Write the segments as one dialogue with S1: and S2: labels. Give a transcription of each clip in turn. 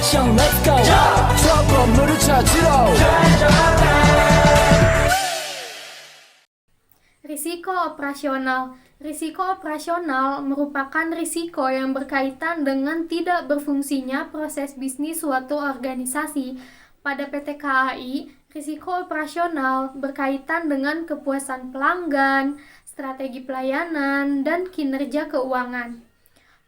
S1: action let's go 저 건물을 찾으러
S2: Risiko operasional. Risiko operasional merupakan risiko yang berkaitan dengan tidak berfungsinya proses bisnis suatu organisasi. Pada PT KAI, risiko operasional berkaitan dengan kepuasan pelanggan, strategi pelayanan, dan kinerja keuangan.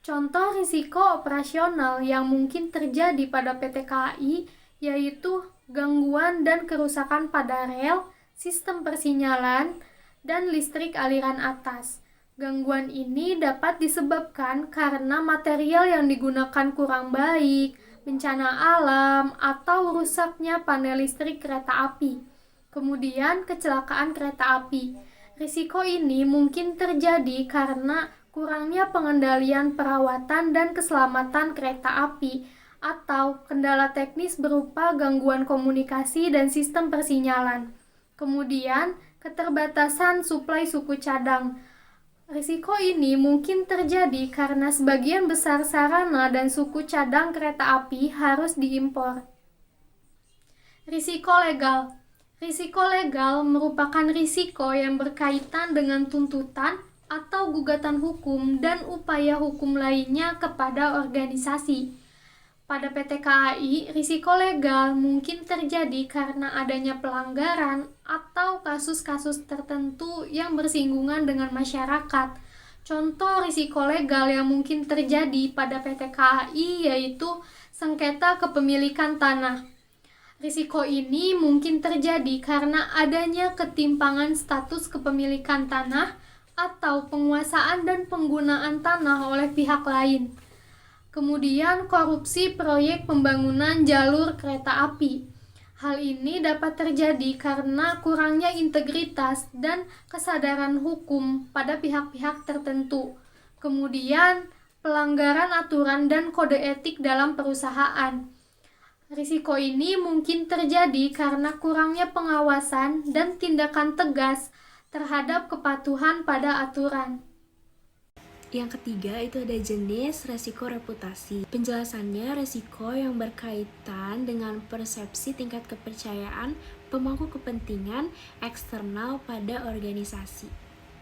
S2: Contoh risiko operasional yang mungkin terjadi pada PT KAI yaitu gangguan dan kerusakan pada rel, sistem persinyalan, dan listrik aliran atas. Gangguan ini dapat disebabkan karena material yang digunakan kurang baik, bencana alam, atau rusaknya panel listrik kereta api. Kemudian kecelakaan kereta api. Risiko ini mungkin terjadi karena kurangnya pengendalian perawatan dan keselamatan kereta api atau kendala teknis berupa gangguan komunikasi dan sistem persinyalan. Kemudian, keterbatasan suplai suku cadang. Risiko ini mungkin terjadi karena sebagian besar sarana dan suku cadang kereta api harus diimpor. Risiko legal. Risiko legal merupakan risiko yang berkaitan dengan tuntutan atau gugatan hukum dan upaya hukum lainnya kepada organisasi. Pada PT KAI, risiko legal mungkin terjadi karena adanya pelanggaran atau kasus-kasus tertentu yang bersinggungan dengan masyarakat. Contoh risiko legal yang mungkin terjadi pada PT KAI yaitu sengketa kepemilikan tanah. Risiko ini mungkin terjadi karena adanya ketimpangan status kepemilikan tanah atau penguasaan dan penggunaan tanah oleh pihak lain. Kemudian korupsi proyek pembangunan jalur kereta api. Hal ini dapat terjadi karena kurangnya integritas dan kesadaran hukum pada pihak-pihak tertentu. Kemudian pelanggaran aturan dan kode etik dalam perusahaan. Risiko ini mungkin terjadi karena kurangnya pengawasan dan tindakan tegas terhadap kepatuhan pada aturan.
S3: Yang ketiga itu ada jenis resiko reputasi. Penjelasannya resiko yang berkaitan dengan persepsi tingkat kepercayaan pemangku kepentingan eksternal pada organisasi.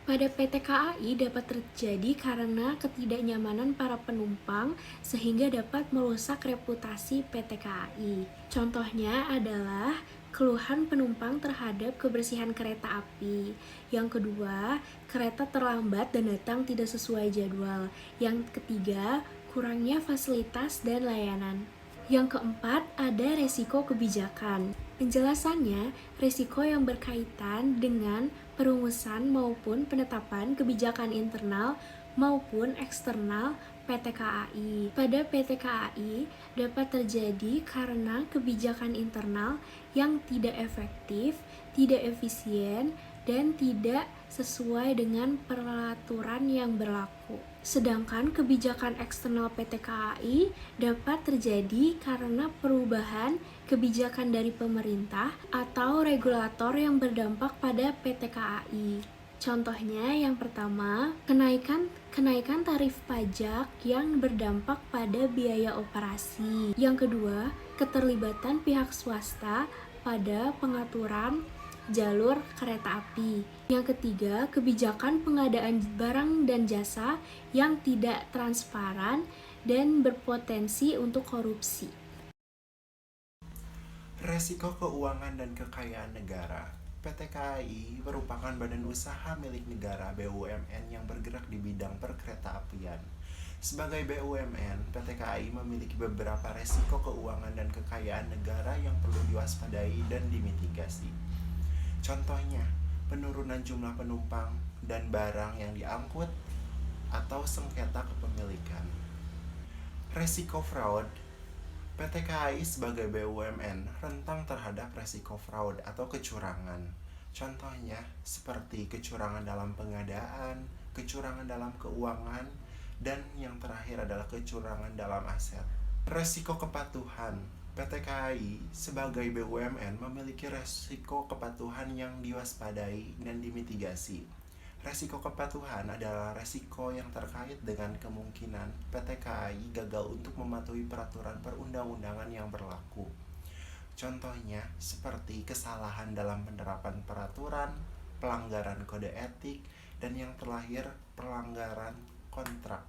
S3: Pada PT KAI dapat terjadi karena ketidaknyamanan para penumpang sehingga dapat merusak reputasi PT KAI. Contohnya adalah keluhan penumpang terhadap kebersihan kereta api. Yang kedua, kereta terlambat dan datang tidak sesuai jadwal. Yang ketiga, kurangnya fasilitas dan layanan. Yang keempat, ada resiko kebijakan. Penjelasannya, resiko yang berkaitan dengan perumusan maupun penetapan kebijakan internal maupun eksternal PT KAI. Pada PT KAI dapat terjadi karena kebijakan internal yang tidak efektif, tidak efisien, dan tidak sesuai dengan peraturan yang berlaku. Sedangkan kebijakan eksternal PT KAI dapat terjadi karena perubahan kebijakan dari pemerintah atau regulator yang berdampak pada PT KAI. Contohnya yang pertama, kenaikan tarif pajak yang berdampak pada biaya operasi. Yang kedua, keterlibatan pihak swasta pada pengaturan jalur kereta api. Yang ketiga, kebijakan pengadaan barang dan jasa yang tidak transparan dan berpotensi untuk korupsi.
S4: Resiko keuangan dan kekayaan negara. PT KAI merupakan badan usaha milik negara BUMN yang bergerak di bidang perkeretaapian. Sebagai BUMN, PT KAI memiliki beberapa resiko keuangan dan kekayaan negara yang perlu diwaspadai dan dimitigasi. Contohnya, penurunan jumlah penumpang dan barang yang diangkut atau sengketa kepemilikan. Resiko fraud. PT KAI sebagai BUMN rentan terhadap resiko fraud atau kecurangan. Contohnya seperti kecurangan dalam pengadaan, kecurangan dalam keuangan, dan yang terakhir adalah kecurangan dalam aset. Resiko kepatuhan. PT KAI sebagai BUMN memiliki resiko kepatuhan yang diwaspadai dan dimitigasi. Resiko kepatuhan adalah resiko yang terkait dengan kemungkinan PT KAI gagal untuk mematuhi peraturan perundang-undangan yang berlaku. Contohnya seperti kesalahan dalam penerapan peraturan, pelanggaran kode etik, dan yang terakhir pelanggaran kontrak.